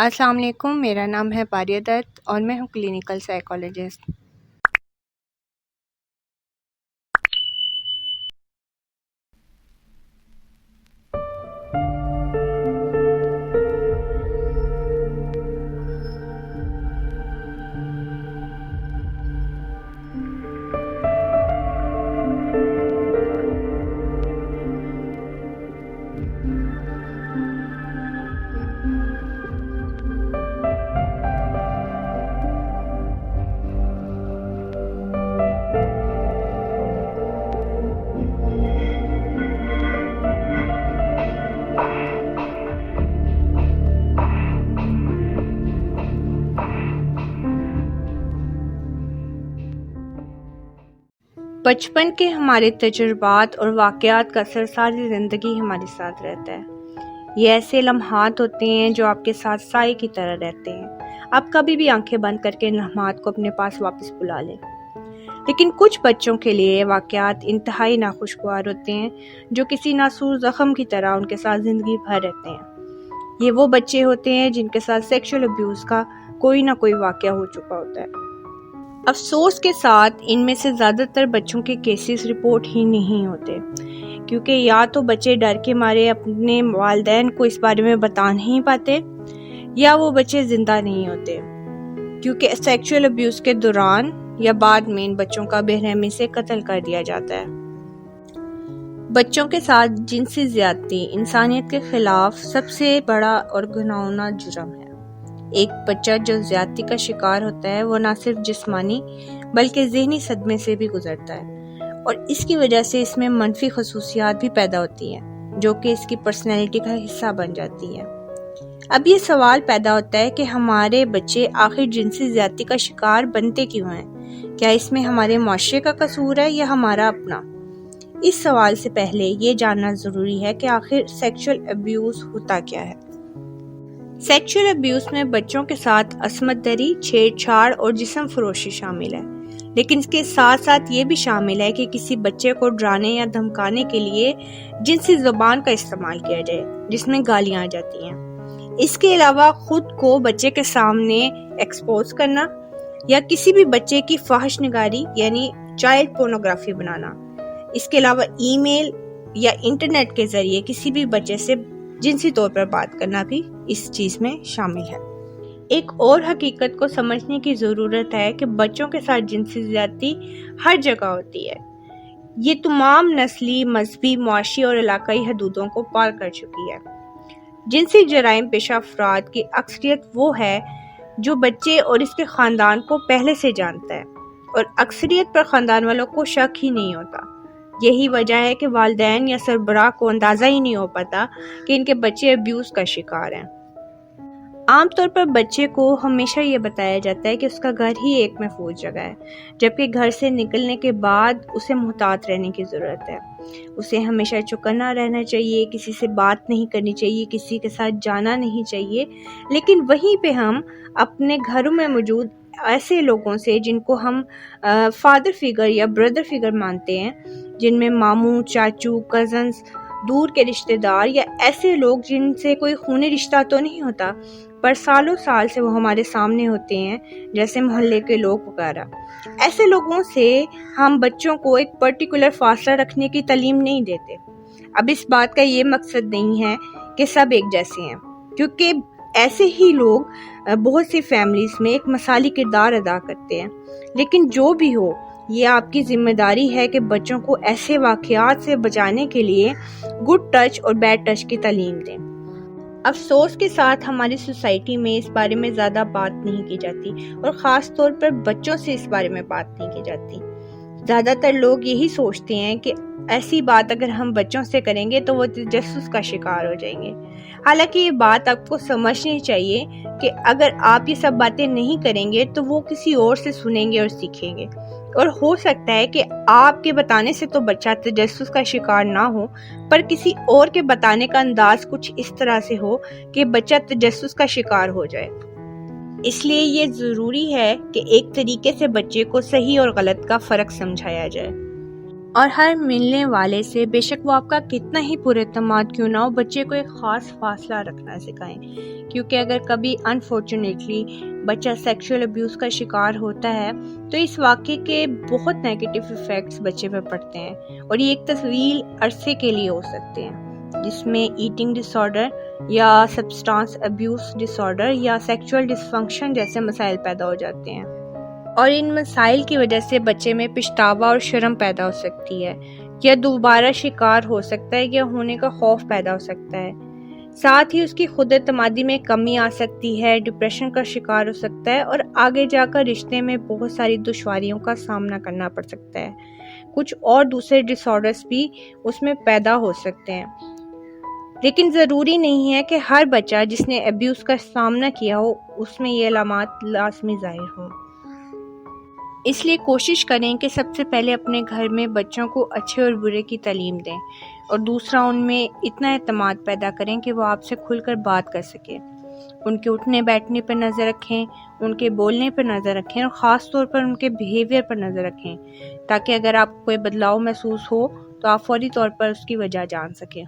السلام علیکم، میرا نام ہے پاریہ دت اور میں ہوں کلینیکل سائیکالوجسٹ۔ بچپن کے ہمارے تجربات اور واقعات کا اثر ساری زندگی ہمارے ساتھ رہتا ہے۔ یہ ایسے لمحات ہوتے ہیں جو آپ کے ساتھ سائے کی طرح رہتے ہیں۔ آپ کبھی بھی آنکھیں بند کر کے ان لمحات کو اپنے پاس واپس بلا لیں۔ لیکن کچھ بچوں کے لیے یہ واقعات انتہائی ناخوشگوار ہوتے ہیں، جو کسی ناسور زخم کی طرح ان کے ساتھ زندگی بھر رہتے ہیں۔ یہ وہ بچے ہوتے ہیں جن کے ساتھ سیکشل ابیوز کا کوئی نہ کوئی واقعہ ہو چکا ہوتا ہے۔ افسوس کے ساتھ ان میں سے زیادہ تر بچوں کے کیسز رپورٹ ہی نہیں ہوتے، کیونکہ یا تو بچے ڈر کے مارے اپنے والدین کو اس بارے میں بتا نہیں پاتے، یا وہ بچے زندہ نہیں ہوتے، کیونکہ سیکشل ابیوز کے دوران یا بعد میں ان بچوں کا بے رحمی سے قتل کر دیا جاتا ہے۔ بچوں کے ساتھ جنسی زیادتی انسانیت کے خلاف سب سے بڑا اور گھناؤنا جرم ہے۔ ایک بچہ جو زیادتی کا شکار ہوتا ہے وہ نہ صرف جسمانی بلکہ ذہنی صدمے سے بھی گزرتا ہے، اور اس کی وجہ سے اس میں منفی خصوصیات بھی پیدا ہوتی ہیں جو کہ اس کی پرسنالٹی کا حصہ بن جاتی ہے۔ اب یہ سوال پیدا ہوتا ہے کہ ہمارے بچے آخر جنسی زیادتی کا شکار بنتے کیوں ہیں؟ کیا اس میں ہمارے معاشرے کا قصور ہے یا ہمارا اپنا؟ اس سوال سے پہلے یہ جاننا ضروری ہے کہ آخر سیکشل ابیوز ہوتا کیا ہے۔ سیکشل ابیوز میں بچوں کے ساتھ عصمت دری، چھیڑ چھاڑ اور جسم فروشی شامل ہے، لیکن اس کے ساتھ ساتھ یہ بھی شامل ہے کہ کسی بچے کو ڈرانے یا دھمکانے کے لیے جنسی زبان کا استعمال کیا جائے، جس میں گالیاں آ جاتی ہیں۔ اس کے علاوہ خود کو بچے کے سامنے ایکسپوز کرنا یا کسی بھی بچے کی فحش نگاری یعنی چائلڈ پورنوگرافی بنانا۔ اس کے علاوہ ای میل یا انٹرنیٹ کے ذریعے کسی بھی بچے سے جنسی طور پر بات کرنا بھی اس چیز میں شامل ہے۔ ایک اور حقیقت کو سمجھنے کی ضرورت ہے کہ بچوں کے ساتھ جنسی زیادتی ہر جگہ ہوتی ہے۔ یہ تمام نسلی، مذہبی، معاشی اور علاقائی حدودوں کو پار کر چکی ہے۔ جنسی جرائم پیشہ افراد کی اکثریت وہ ہے جو بچے اور اس کے خاندان کو پہلے سے جانتا ہے، اور اکثریت پر خاندان والوں کو شک ہی نہیں ہوتا۔ یہی وجہ ہے کہ والدین یا سربراہ کو اندازہ ہی نہیں ہو پاتا کہ ان کے بچے ابیوز کا شکار ہیں۔ عام طور پر بچے کو ہمیشہ یہ بتایا جاتا ہے کہ اس کا گھر ہی ایک محفوظ جگہ ہے، جبکہ گھر سے نکلنے کے بعد اسے محتاط رہنے کی ضرورت ہے۔ اسے ہمیشہ چوکنا رہنا چاہیے، کسی سے بات نہیں کرنی چاہیے، کسی کے ساتھ جانا نہیں چاہیے۔ لیکن وہیں پہ ہم اپنے گھروں میں موجود ایسے لوگوں سے جن کو ہم فادر فگر یا بردر فگر مانتے ہیں، جن میں ماموں، چاچو، کزنز، دور کے رشتہ دار یا ایسے لوگ جن سے کوئی خونی رشتہ تو نہیں ہوتا پر سالوں سال سے وہ ہمارے سامنے ہوتے ہیں، جیسے محلے کے لوگ وغیرہ، ایسے لوگوں سے ہم بچوں کو ایک پرٹیکولر فاصلہ رکھنے کی تعلیم نہیں دیتے۔ اب اس بات کا یہ مقصد نہیں ہے کہ سب ایک جیسے ہیں، کیونکہ ایسے ہی لوگ بہت سی فیملیز میں ایک مثالی کردار ادا کرتے ہیں، لیکن جو بھی ہو یہ آپ کی ذمہ داری ہے کہ بچوں کو ایسے واقعات سے بچانے کے لیے گڈ ٹچ اور بیڈ ٹچ کی تعلیم دیں۔ افسوس کے ساتھ ہماری سوسائٹی میں اس بارے میں زیادہ بات نہیں کی جاتی، اور خاص طور پر بچوں سے اس بارے میں بات نہیں کی جاتی۔ زیادہ تر لوگ یہی سوچتے ہیں کہ ایسی بات اگر ہم بچوں سے کریں گے تو وہ تجسس کا شکار ہو جائیں گے۔ حالانکہ یہ بات آپ کو سمجھنی چاہیے کہ اگر آپ یہ سب باتیں نہیں کریں گے تو وہ کسی اور سے سنیں گے اور سیکھیں گے، اور ہو سکتا ہے کہ آپ کے بتانے سے تو بچہ تجسس کا شکار نہ ہو، پر کسی اور کے بتانے کا انداز کچھ اس طرح سے ہو کہ بچہ تجسس کا شکار ہو جائے۔ اس لیے یہ ضروری ہے کہ ایک طریقے سے بچے کو صحیح اور غلط کا فرق سمجھایا جائے۔ اور ہر ملنے والے سے بے شک وہ آپ کا کتنا ہی پراعتماد کیوں نہ ہو، بچے کو ایک خاص فاصلہ رکھنا سکھائیں، کیونکہ اگر کبھی انفارچونیٹلی بچہ سیکشول ابیوز کا شکار ہوتا ہے تو اس واقعے کے بہت نیگیٹو ایفیکٹس بچے پہ پڑتے ہیں، اور یہ ایک طویل عرصے کے لیے ہو سکتے ہیں، جس میں ایٹنگ ڈس آرڈر یا سبسٹانس ابیوز ڈس آرڈر یا سیکشول ڈس فنکشن جیسے مسائل پیدا ہو جاتے ہیں، اور ان مسائل کی وجہ سے بچے میں پچھتاوا اور شرم پیدا ہو سکتی ہے، یا دوبارہ شکار ہو سکتا ہے، یا ہونے کا خوف پیدا ہو سکتا ہے، ساتھ ہی اس کی خود اعتمادی میں کمی آ سکتی ہے، ڈپریشن کا شکار ہو سکتا ہے، اور آگے جا کر رشتے میں بہت ساری دشواریوں کا سامنا کرنا پڑ سکتا ہے، کچھ اور دوسرے ڈس آرڈرز بھی اس میں پیدا ہو سکتے ہیں۔ لیکن ضروری نہیں ہے کہ ہر بچہ جس نے ابیوز کا سامنا کیا ہو اس میں یہ علامات لازمی ظاہر ہوں۔ اس لیے کوشش کریں کہ سب سے پہلے اپنے گھر میں بچوں کو اچھے اور برے کی تعلیم دیں، اور دوسرا ان میں اتنا اعتماد پیدا کریں کہ وہ آپ سے کھل کر بات کر سکیں، ان کے اٹھنے بیٹھنے پر نظر رکھیں، ان کے بولنے پر نظر رکھیں، اور خاص طور پر ان کے بیہیویئر پر نظر رکھیں، تاکہ اگر آپ کو کوئی بدلاؤ محسوس ہو تو آپ فوری طور پر اس کی وجہ جان سکیں۔